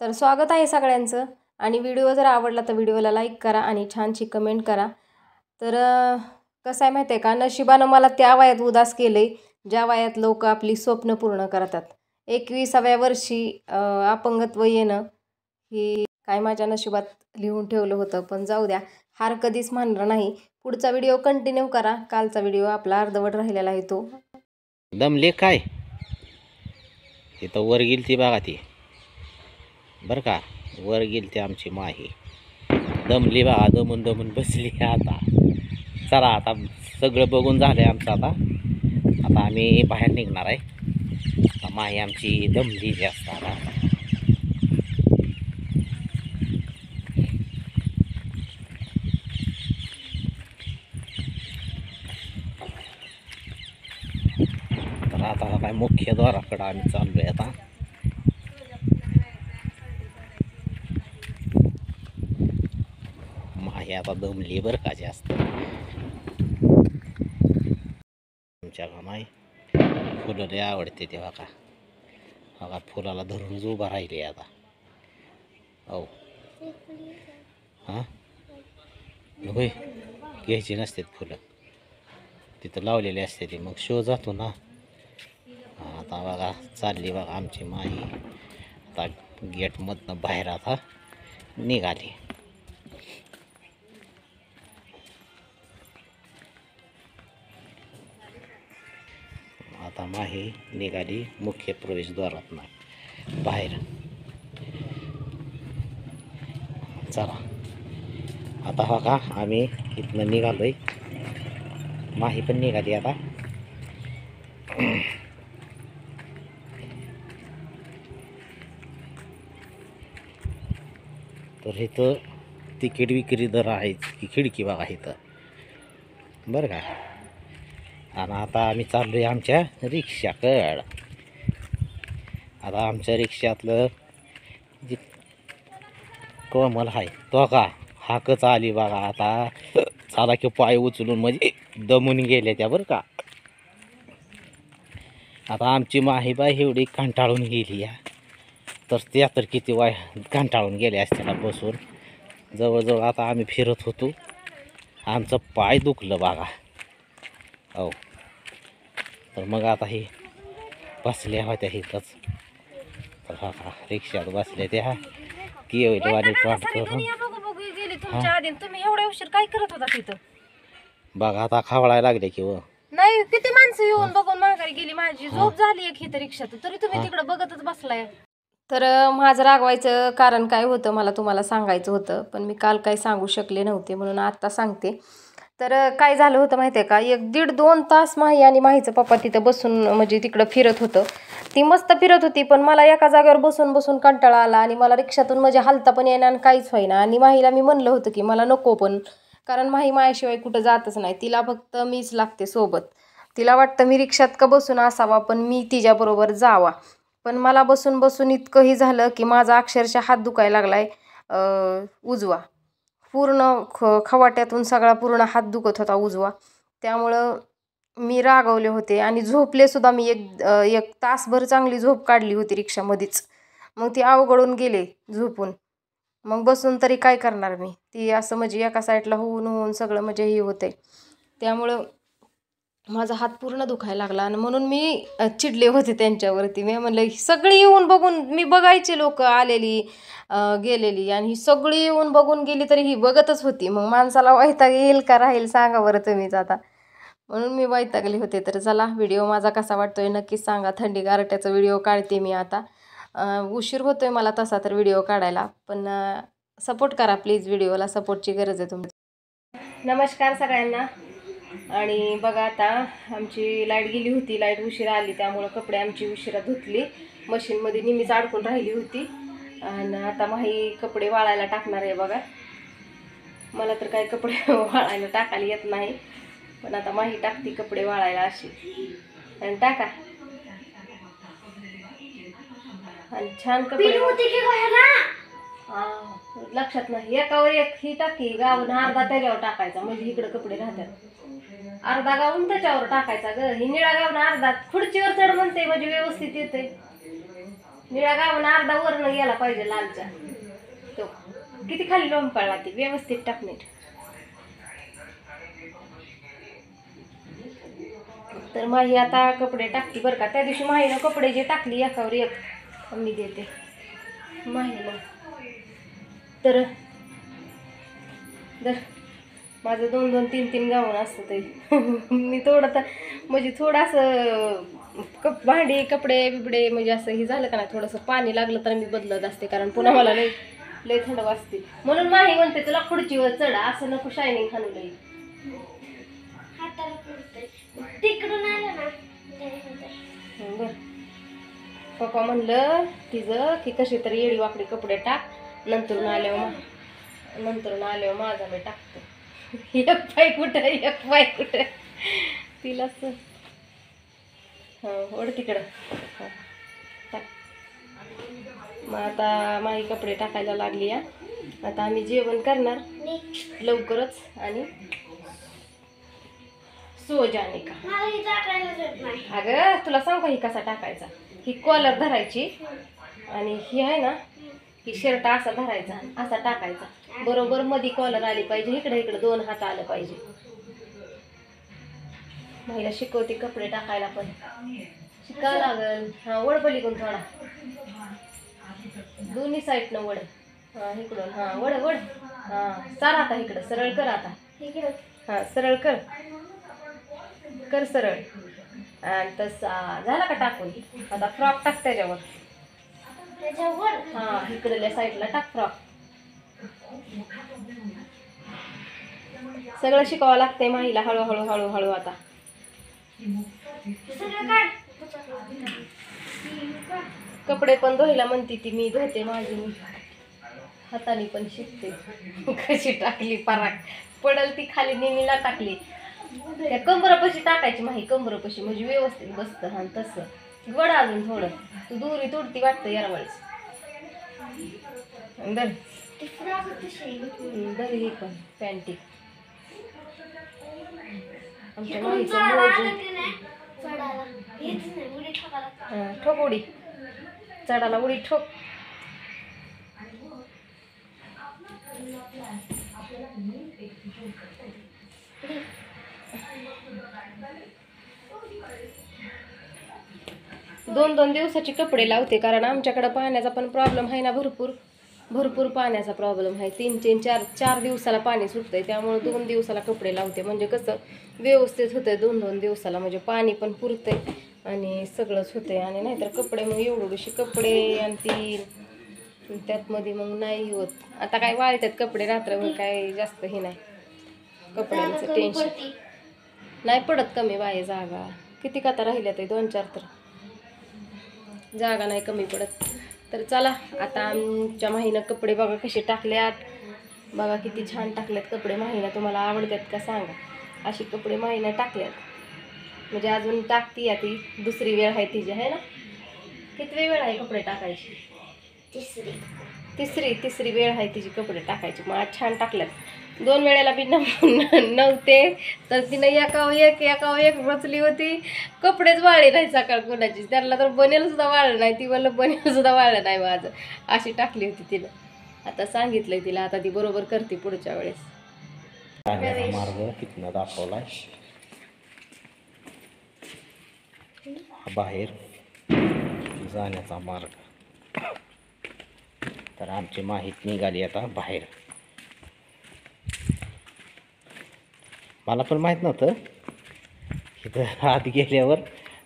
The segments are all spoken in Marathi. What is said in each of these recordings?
तर स्वागत आहे सगळ्यांचं आणि व्हिडिओ जर आवडला तर व्हिडिओला लाईक करा आणि छानशी कमेंट करा। तर कसं आहे माहिती आहे का, नशिबानं मला त्या वयात उदास केले ज्या वयात लोक आपली स्वप्न पूर्ण करतात। 21व्या वर्षी अपंगत्व येणं ही काय माझ्या नशिबात लिहून ठेवलं होतं, पण जाऊ द्या, हार कधीच मानणार नाही। पुढचा व्हिडिओ कंटिन्यू करा, कालचा व्हिडिओ आपला अर्धवट राहिलेला आहे तो। दमले काय इथं वर गेली ती बघा ती बरं का, वर गेली ती आमची माही दमली बघा, दमून दमून बसली। आता चला, आता सगळं बघून झालंय आमचं। आता आम्ही बाहेर निघणार आहे। आता माही आमची दमली जास्त आता। तर आता काय मुख्य द्वाराकडे आम्ही चाललोय आता। माही आता दमली बरं का जास्त आमच्या माही। फुलं लय आवडते तेव्हा का, बघा फुलाला धरूनच उभा राहिली आता। हो हां, होय, घ्यायची नसतात फुलं, तिथं लावलेली असते ती, मग शो जातो ना। आता बघा चालली बघा आमची माई, आता गेटमधनं बाहेर आता निघाली। आता माही निघाली मुख्य प्रवेशद्वारातनं बाहेर। चला आता बघा आम्ही इथनं निघालोय, माही पण निघाली आता। तर इथं तिकीट विक्री दर आहे की खिडकी बघा इथं बरं का। आणि आता आम्ही चाललोय आमच्या रिक्षाकडं। आता आमच्या रिक्षातलं जे कोमल आहे तो का हाकच आली बघा आता। चला की पाय उचलून म्हणजे दमून गेले त्या बरं का। आता आमची माही बाई एवढी कंटाळून गेली या, तर त्या तर किती वाय कंटाळून गेले असते ना बसून। जवळजवळ आता आम्ही फिरत होतो, आमचं पाय दुखलं बघा। हो, तर मग आता हे बसल्या होत्या इथंच, तर हा रिक्षात बसल्या त्या की वाणी तोंड करून। तुम्ही एवढ्या उशीर काय करत होता तिथं बघा आता खावळायला लागले की व नाही, किती माणसं येऊन बघून माघारी गेली, माझी झोप झाली एक इथं रिक्षात, तरी तुम्ही तिकडे बघतच बसलाय। तर माझं रागवायचं कारण काय होतं मला तुम्हाला सांगायचं होतं, पण मी काल काही सांगू शकले नव्हते म्हणून आत्ता सांगते। तर काय झालं होतं माहिती आहे का, 1-1.5-2 तास माही आणि माहीचं पप्पा तिथं बसून म्हणजे तिकडं फिरत होतं। ती मस्त फिरत होती, पण मला एका जागेवर बसून बसून कंटाळा आला आणि मला रिक्षातून म्हणजे हालता पण येणार आणि काहीच होईना। आणि माहीला मी म्हणलं होतं की मला नको, पण कारण माही माझ्याशिवाय कुठं जातच नाही, तिला फक्त मीच लागते सोबत। तिला वाटतं मी रिक्षात का बसून असावा, पण मी तिच्याबरोबर जावा। पण मला बसून बसून इतकंही झालं की माझा अक्षरशः हात दुखायला लागलाय, उजवा पूर्ण खवाट्यातून सगळा पूर्ण हात दुखत होता उजवा। त्यामुळं मी रागवले होते आणि झोपले सुद्धा मी। एक तासभर चांगली झोप काढली होती रिक्षामध्येच, मग ती अवघडून गेले झोपून। मग बसून तरी काय करणार मी, ती असं म्हणजे एका साईडला होऊन होऊन सगळं म्हणजे हे होते, त्यामुळं माझा हात पूर्ण दुखायला लागला। आणि म्हणून मी चिडले होते त्यांच्यावरती। मी म्हणलं सगळी येऊन बघून, मी बघायचे लोक आलेली गेलेली, आणि ही सगळी येऊन बघून गेली तरी ही बघतच होती, मग माणसाला वैताग येईल का राहील सांगा बरं तुम्हीच आता, म्हणून मी वैतागले होते। तर चला, व्हिडिओ माझा कसा वाटतोय नक्कीच सांगा। थंडी गारट्याचा व्हिडिओ काढते मी आता, उशीर होतोय मला तसा तर व्हिडिओ काढायला, पण सपोर्ट करा प्लीज, व्हिडिओला सपोर्टची गरज आहे तुमची। नमस्कार सगळ्यांना। आणि बघा आता आमची लाईट गेली होती, लाईट उशिरा आली, त्यामुळं कपडे आमची उशिरा धुतली, मशीनमध्ये निमीच अडकून राहिली होती। आणि आता माही कपडे वाळायला टाकणार आहे बघा। मला तर काही कपडे वाळायला टाकायला येत नाही, पण आता माही टाकती कपडे वाळायला अशी, आणि टाका आणि छान कपडे लक्षात नाही, एकावर एक ही टाकी गावून अर्धा त्याच्यावर टाकायचा म्हणजे इकडे कपडे राहतात। अर्धा गावून त्याच्यावर टाकायचा ग, ही निळा गावून अर्धा खुर्चीवर चढ म्हणते म्हणजे व्यवस्थित येते। निळा गावून अर्धा वरण गेला पाहिजे लालच्या. तो किती खाली लोंबकळला ती व्यवस्थित टाक नीट. तर माही आता कपडे टाकते बरं का. त्या दिवशी माहीनं कपडे जे टाकली एकावर एक मी देते माहीनं. तर माझं 2-2, 3-3 गाऊन असतं ते. मी थोडं तर म्हणजे थोडंसं भांडी कपडे बिबडे म्हणजे असं हे झालं का नाही थोडंसं पाणी लागलं तर मी बदलत असते, कारण पुन्हा मला लई लई थंड वाजते. म्हणून माही म्हणते तुला खुर्चीवर चढ, असं नको शायनिंग खाणू लई. तिकडून आलं ना बरं. पप्पा म्हणलं तिचं की कशी तरी येडी वाकडी कपडे टाक, नंतर आल्यावर माझा मी टाकतो. एक पाय कुठं तिलाच ओढ तिकडं. टाक. मग आता माझी कपडे टाकायला लागली या. आता आम्ही जेवण करणार लवकरच आणि सोजाने का. अगं तुला सांग का ही कसा टाकायचा. ही कॉलर धरायची आणि ही आहे ना ही शर्ट असा धरायचा असा टाकायचा. बरोबर मध्ये कॉलर आली पाहिजे, इकडे 2 हात आलं पाहिजे. महिला शिकवते कपडे टाकायला पण शिकावं लागल. हा वड पलीकडून थोडा दोन्ही साईडनं वड. हा इकडून हा वड वड. हा चाल आता इकडं सरळ कर. आता हा सरळ कर कर सरळ. आणि तसा झाला का टाकून. आता फ्रॉक टाक त्याच्यावर. हा इकडल्या साईडला टाक फ्रॉक. सगळं शिकावं लागतंय माहीला हळूहळू हळूहळू. आता कपडे पण धुवायला म्हणते ती, मी धुते माझी मी हाताने पण शिकते. कशी टाकली पराक पडल ती खाली नेहमीला टाकली. त्या कंबरापाशी टाकायची माही, कंबरापाशी म्हणजे व्यवस्थित बसतं. हा तसं गड अजून थोडं तू दोरी तुडती वाटतं यारवाळीच. दर ही पण पॅन्टी आमच्या माहीचं ठोक उडी चढाला उडी ठोक. दोन दिवसाचे कपडे लावते, कारण आमच्याकडं पाण्याचा पण प्रॉब्लेम आहे ना. भरपूर पाण्याचा प्रॉब्लेम आहे. 3-3, 4 दिवसाला पाणी सुटतंय. त्यामुळे 2 दिवसाला कपडे लावते, म्हणजे कसं व्यवस्थित होतंय 2-2 दिवसाला. म्हणजे पाणी पण पुरतंय आणि सगळंच होतंय. आणि नाहीतर कपडे मग एवढे कपडे आणि ती त्यात मध्ये मग नाही होत. आता काय वाळतात कपडे रात्रभर, काय जास्त हे नाही कपड्यांचं टेन्शन नाही पडत. कमी बाय जागा किती काता राहिल्या ते 2-4 तर जागा नाही कमी पडत. तर चला आता आमच्या माहीनं कपडे बघा कसे टाकल्यात. बघा किती छान टाकल्यात कपडे माहीनं. तुम्हाला आवडतात का सांगा. अशी कपडे माहीनं टाकल्यात म्हणजे अजून टाकती या ती. दुसरी वेळ आहे तिची आहे ना. किती वेळ आहे कपडे टाकायची. तिसरी वेळ आहे तिची कपडे टाकायची. मग आज छान टाकल्यात. 2 वेळेला बी नव्हते तर तिनं एकावर एक रचली होती. कपडेच वाळले नाही सकाळ कोणाची. त्यांना तर बनेल सुद्धा वाळलं नाही. ती मला बनेल सुद्धा वाळलं नाही माझं. अशी टाकली होती तिनं. आता सांगितलंय तिला, आता ती बरोबर करते पुढच्या वेळेस. मार्ग तिथनं दाखवलाय बाहेर जाण्याचा मार्ग. तर आमची माहीत निघाली आता बाहेर. मला पण माहीत नव्हतं. इथं आत गेल्यावर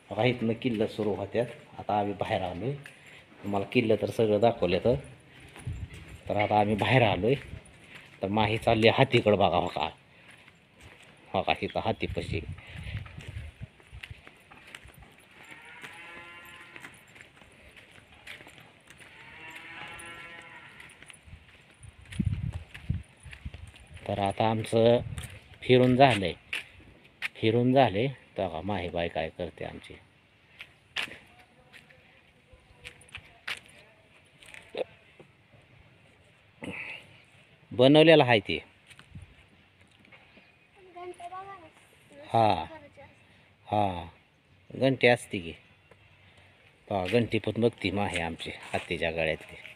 बघा इथनं किल्लं सुरू होत्यात. आता आम्ही बाहेर आलोय. मला किल्लं तर सगळं दाखवलं तर आता आम्ही बाहेर आलोय. तर माही चालली हातीकडं. बघा बघा इथं हातीपाशी. तर आता आमचं फिरून झालंय. तर बघा माहीबाई काय करते आमची. बनवलेलं आहे ते. हा घंटे असते की. घंटी पण बघती माहे आमची हत्तीच्या गळ्यातली.